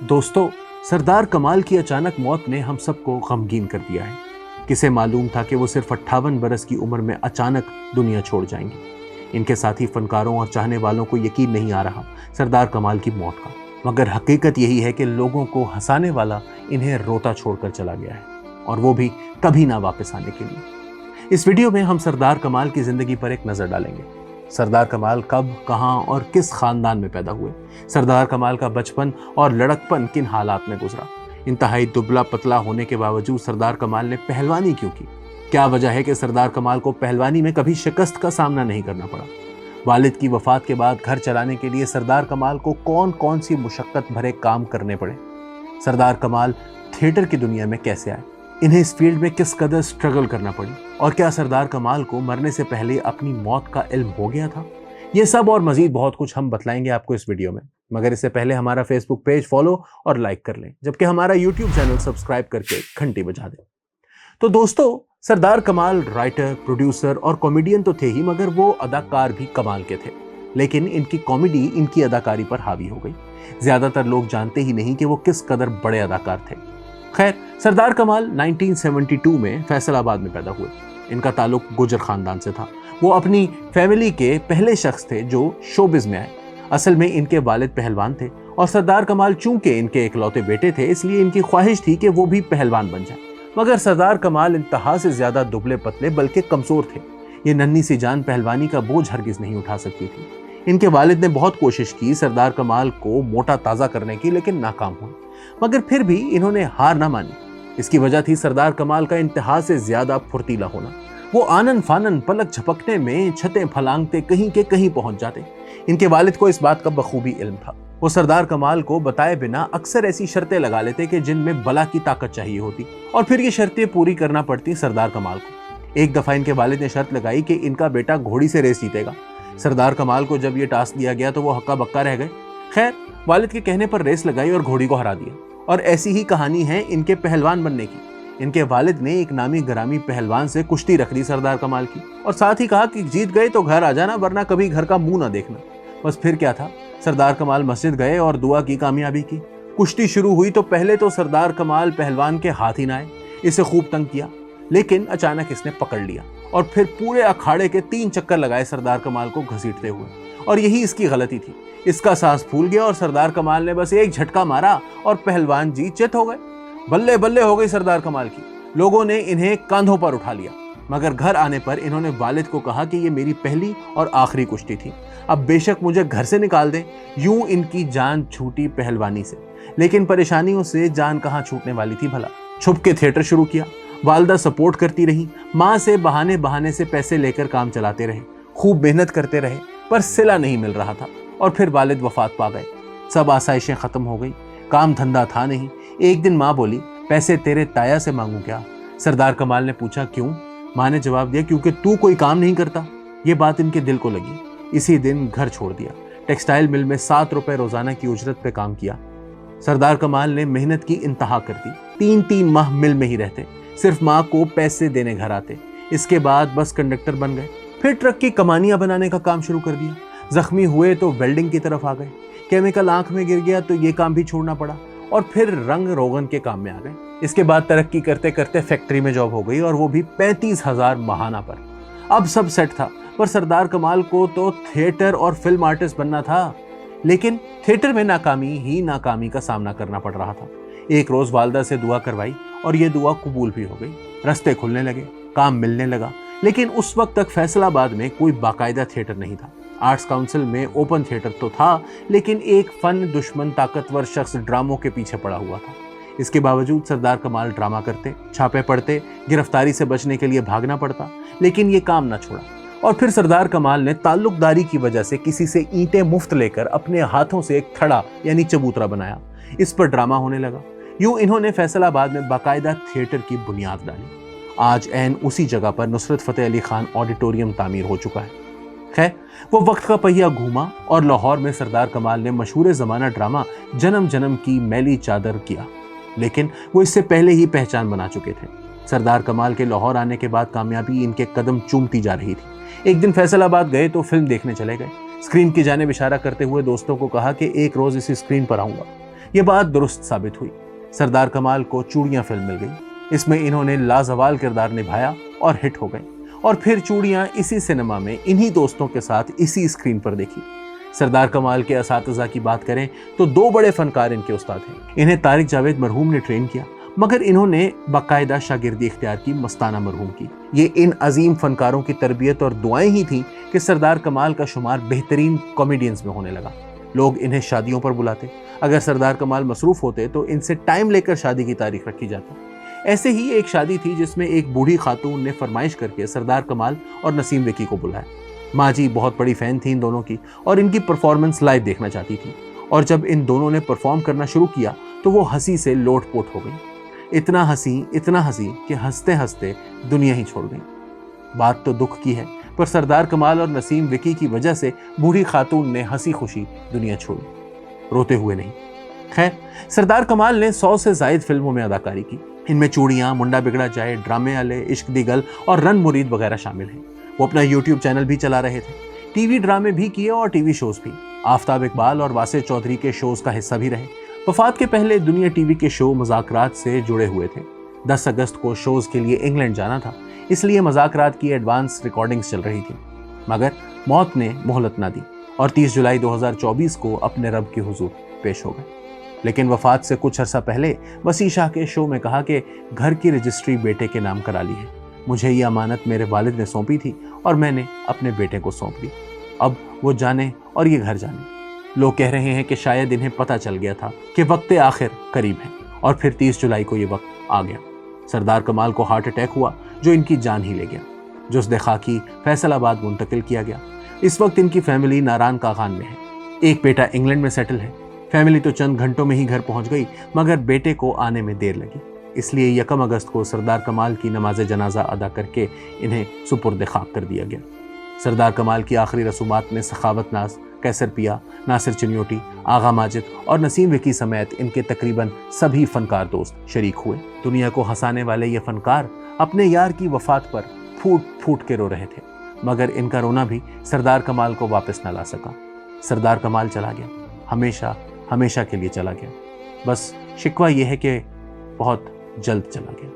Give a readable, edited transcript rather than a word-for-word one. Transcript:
दोस्तों, सरदार कमाल की अचानक मौत ने हम सबको गमगीन कर दिया है। किसे मालूम था कि वो सिर्फ 58 बरस की उम्र में अचानक दुनिया छोड़ जाएंगे। इनके साथी फनकारों और चाहने वालों को यकीन नहीं आ रहा सरदार कमाल की मौत का, मगर हकीकत यही है कि लोगों को हंसाने वाला इन्हें रोता छोड़कर चला गया है, और वो भी कभी ना वापस आने के लिए। इस वीडियो में हम सरदार कमाल की जिंदगी पर एक नजर डालेंगे। सरदार कमाल कब, कहां और किस खानदान में पैदा हुए, सरदार कमाल का बचपन और लड़कपन किन हालात में गुजरा, इंतहाई दुबला पतला होने के बावजूद सरदार कमाल ने पहलवानी क्यों की, क्या वजह है कि सरदार कमाल को पहलवानी में कभी शिकस्त का सामना नहीं करना पड़ा, वालिद की वफात के बाद घर चलाने के लिए सरदार कमाल को कौन कौन सी मुशक्कत भरे काम करने पड़े, सरदार कमाल थिएटर की दुनिया में कैसे आए, इन्हें इस फील्ड में किस कदर स्ट्रगल करना पड़ी, और क्या सरदार कमाल को मरने से पहले अपनी मौत का इल्म हो गया था। ये सब और मजीद बहुत कुछ हम बतलाएंगे आपको इस वीडियो में, मगर इससे पहले हमारा फेसबुक पेज फॉलो और लाइक कर लें, जबकि हमारा यूट्यूब चैनल सब्सक्राइब करके घंटी बजा दें। तो दोस्तों, सरदार कमाल राइटर, प्रोड्यूसर और कॉमेडियन तो थे ही, मगर वो अदाकार भी कमाल के थे। लेकिन इनकी कॉमेडी इनकी अदाकारी पर हावी हो गई। ज्यादातर लोग जानते ही नहीं कि वो किस कदर बड़े अदाकार थे। खैर, सरदार कमाल 1972 में फैसलाबाद में पैदा हुए। इनका ताल्लुक गुजर खानदान से था। वो अपनी फैमिली के पहले शख्स थे जो शोबिज में आए। असल में इनके वालिद पहलवान थे, और सरदार कमाल चूंकि इनके इकलौते बेटे थे, इसलिए इनकी ख्वाहिश थी कि वो भी पहलवान बन जाए। मगर सरदार कमाल इंतहा से ज्यादा दुबले पतले बल्कि कमजोर थे। ये नन्ही सी जान पहलवानी का बोझ हरगिज नहीं उठा सकती थी। इनके वालिद ने बहुत कोशिश की सरदार कमाल को मोटा ताजा करने की, लेकिन नाकाम हुई। मगर फिर भी इन्होंने हार ना मानी। इसकी वजह थी सरदार कमाल का इंतहा से ज्यादा फुर्तीला होना। वो आनन फानन पलक झपकने में छतें फलांगते कहीं के कहीं पहुंच जाते। इनके वालिद को इस बात का बखूबी इल्म था। वो सरदार कमाल को बताए बिना अक्सर ऐसी शर्तें लगा लेते कि जिनमें बला की ताकत चाहिए होती, और फिर ये शर्तें पूरी करना पड़ती सरदार कमाल को। एक दफा इनके वालिद ने शर्त लगाई कि इनका बेटा घोड़ी से रेस जीतेगा। सरदार कमाल को जब ये टास्क दिया गया तो वो हक्का बक्का रह गए। खैर, वालिद के कहने पर रेस लगाई और घोड़ी को हरा दिया। और ऐसी ही कहानी है इनके पहलवान बनने की। इनके वालिद ने एक नामी गरामी पहलवान से कुश्ती रख दी सरदार कमाल की, और साथ ही कहा कि जीत गए तो घर आ जाना, वरना कभी घर का मुंह ना देखना। बस फिर क्या था, सरदार कमाल मस्जिद गए और दुआ की कामयाबी की। कुश्ती शुरू हुई तो पहले तो सरदार कमाल पहलवान के हाथ ही ना आए। इसे खूब तंग किया, लेकिन अचानक इसने पकड़ लिया और फिर पूरे अखाड़े के 3 चक्कर लगाए सरदार कमाल को घसीटते हुए। और यही इसकी गलती थी। इसका सांस फूल गया और सरदार कमाल ने बस एक झटका मारा और पहलवान जी चित हो गए। बल्ले बल्ले हो गई सरदार कमाल की। लोगों ने इन्हें कांधों पर उठा लिया, मगर घर आने पर इन्होंने वालिद को कहा कि ये मेरी पहली और आखिरी कुश्ती थी। अब बेशक मुझे घर से निकाल दें। यूं इनकी जान छूटी पहलवानी से, लेकिन परेशानियों से जान कहां छूटने वाली थी भला। छुप के थिएटर शुरू किया। वालदा सपोर्ट करती रही। माँ से बहाने बहाने से पैसे लेकर काम चलाते रहे। खूब मेहनत करते रहे, पर सिला नहीं मिल रहा था। और फिर वालिद वफात पा गए। सब आसाइशें खत्म हो गई। काम धंधा था नहीं। एक दिन माँ बोली, पैसे तेरे ताया से मांगू क्या? सरदार कमाल ने पूछा, क्यों? माँ ने जवाब दिया, क्योंकि तू कोई काम नहीं करता। ये बात इनके दिल को लगी। इसी दिन घर छोड़ दिया। टेक्सटाइल मिल में 7 रुपए रोजाना की उजरत पे काम किया। सरदार कमाल ने मेहनत की इंतहा कर दी। 3-3 माह मिल में ही रहते, सिर्फ माँ को पैसे देने घर आते। इसके बाद बस कंडक्टर बन गए। फिर ट्रक की कमानियां बनाने का काम शुरू कर दिया। जख्मी हुए तो वेल्डिंग की तरफ आ गए। केमिकल आंख में गिर गया तो ये काम भी छोड़ना पड़ा, और फिर रंग रोगन के काम में आ गए। इसके बाद तरक्की करते करते फैक्ट्री में जॉब हो गई, और वो भी 35,000 महाना पर। अब सब सेट था, पर सरदार कमाल को तो थिएटर और फिल्म आर्टिस्ट बनना था। लेकिन थिएटर में नाकामी ही नाकामी का सामना करना पड़ रहा था। एक रोज वालदा से दुआ करवाई, और ये दुआ कबूल भी हो गई। रास्ते खुलने लगे, काम मिलने लगा। लेकिन उस वक्त तक फैसलाबाद में कोई बाकायदा थिएटर नहीं था। आर्ट्स काउंसिल में ओपन थिएटर तो था, लेकिन एक फन दुश्मन ताकतवर शख्स ड्रामों के पीछे पड़ा हुआ था। इसके बावजूद सरदार कमाल ड्रामा करते, छापे पड़ते, गिरफ्तारी से बचने के लिए भागना पड़ता, लेकिन ये काम ना छोड़ा। और फिर सरदार कमाल ने ताल्लुकदारी की वजह से किसी से ईंटें मुफ्त लेकर अपने हाथों से एक थड़ा यानी चबूतरा बनाया। इस पर ड्रामा होने लगा। यूं इन्होंने फैसलाबाद में बाकायदा थिएटर की बुनियाद डाली। आज ऐन उसी जगह पर नुसरत फतेह अली खान ऑडिटोरियम तामीर हो चुका है। खैर, वो वक्त का पहिया घूमा, और लाहौर में सरदार कमाल ने मशहूर जमाना ड्रामा जन्म जन्म की मैली चादर किया। लेकिन वो इससे पहले ही पहचान बना चुके थे। सरदार कमाल के लाहौर आने के बाद कामयाबी इनके कदम चूमती जा रही थी। एक दिन फैसलाबाद गए तो फिल्म देखने चले गए। स्क्रीन की जानिब इशारा करते हुए दोस्तों को कहा कि एक रोज इसी स्क्रीन पर आऊंगा। ये बात दुरुस्त साबित हुई। सरदार कमाल को चूड़ियां फिल्म मिल गई। इसमें इन्होंने लाजवाल किरदार निभाया और हिट हो गए। और फिर चूड़ियां इसी सिनेमा में इन्हीं दोस्तों के साथ इसी स्क्रीन पर देखी। सरदार कमाल के असातिज़ा की बात करें तो 2 बड़े फनकार इनके उस्ताद हैं। इन्हें तारिक जावेद मरहूम ने ट्रेन किया, मगर इन्होंने बाकायदा शागिर्दी इख्तियार की मस्ताना मरहूम की। ये इन अजीम फनकारों की तरबियत और दुआएं ही थीं कि सरदार कमाल का शुमार बेहतरीन कॉमेडियंस में होने लगा। लोग इन्हें शादियों पर बुलाते। अगर सरदार कमाल मसरूफ होते तो इनसे टाइम लेकर शादी की तारीख रखी जाती। ऐसे ही एक शादी थी जिसमें एक बूढ़ी खातून ने फरमाइश करके सरदार कमाल और नसीम विकी को बुलाया। माँ जी बहुत बड़ी फैन थी इन दोनों की और इनकी परफॉर्मेंस लाइव देखना चाहती थी। और जब इन दोनों ने परफॉर्म करना शुरू किया तो वो हंसी से लोटपोट हो गई। इतना हंसी कि हंसते हंसते दुनिया ही छोड़ गई। बात तो दुख की है, पर सरदार कमाल और नसीम विकी की वजह से बूढ़ी खातून ने हंसी खुशी दुनिया छोड़ी, रोते हुए नहीं। खैर, सरदार कमाल ने 100 से जायद फिल्मों में अदाकारी की। इनमें चूड़ियां, मुंडा बिगड़ा जाए, ड्रामे वाले, इश्क दी गल और रन मुरीद वगैरह शामिल हैं। वो अपना यूट्यूब चैनल भी चला रहे थे। टीवी ड्रामे भी किए और टीवी शोज भी। आफ्ताब इकबाल और वासिर चौधरी के शोज का हिस्सा भी रहे। वफात के पहले दुनिया टीवी के शो मुज़ाकरात से जुड़े हुए थे। 10 अगस्त को शोज के लिए इंग्लैंड जाना था, इसलिए मुज़ाकरात की एडवांस रिकॉर्डिंग्स चल रही थी। मगर मौत ने मोहलत ना दी और 30 जुलाई 2024 को अपने रब के हुजूर पेश हो गए। लेकिन वफात से कुछ अरसा पहले वसी शाह के शो में कहा कि घर की रजिस्ट्री बेटे के नाम करा ली है। मुझे ये अमानत मेरे वालिद ने सौंपी थी और मैंने अपने बेटे को सौंप दी। अब वो जाने और ये घर जाने। लोग कह रहे हैं कि शायद इन्हें पता चल गया था कि वक्त आखिर करीब है और फिर 30 जुलाई को ये वक्त आ गया। सरदार कमाल को हार्ट अटैक हुआ जो इनकी जान ही ले गया। जुस्द खाकी फैसलाबाद मुंतकिल किया गया। इस वक्त इनकी फैमिली नारान कागान में है। एक बेटा इंग्लैंड में सेटल है। फैमिली तो चंद घंटों में ही घर पहुंच गई, मगर बेटे को आने में देर लगी। इसलिए 1 अगस्त को सरदार कमाल की नमाज जनाजा अदा करके इन्हें सुपुर्द खाक कर दिया गया। सरदार कमाल की आखिरी रसूमात में सखावत नाज, कैसर पिया, नासिर चिन्योटी, आगा माजिद और नसीम विकी समेत इनके तकरीबन सभी फनकार दोस्त शरीक हुए। दुनिया को हंसाने वाले ये फनकार अपने यार की वफात पर फूट फूट के रो रहे थे, मगर इनका रोना भी सरदार कमाल को वापस न ला सका। सरदार कमाल चला गया, हमेशा के लिए चला गया। बस शिकवा यह है कि बहुत जल्द चला गया।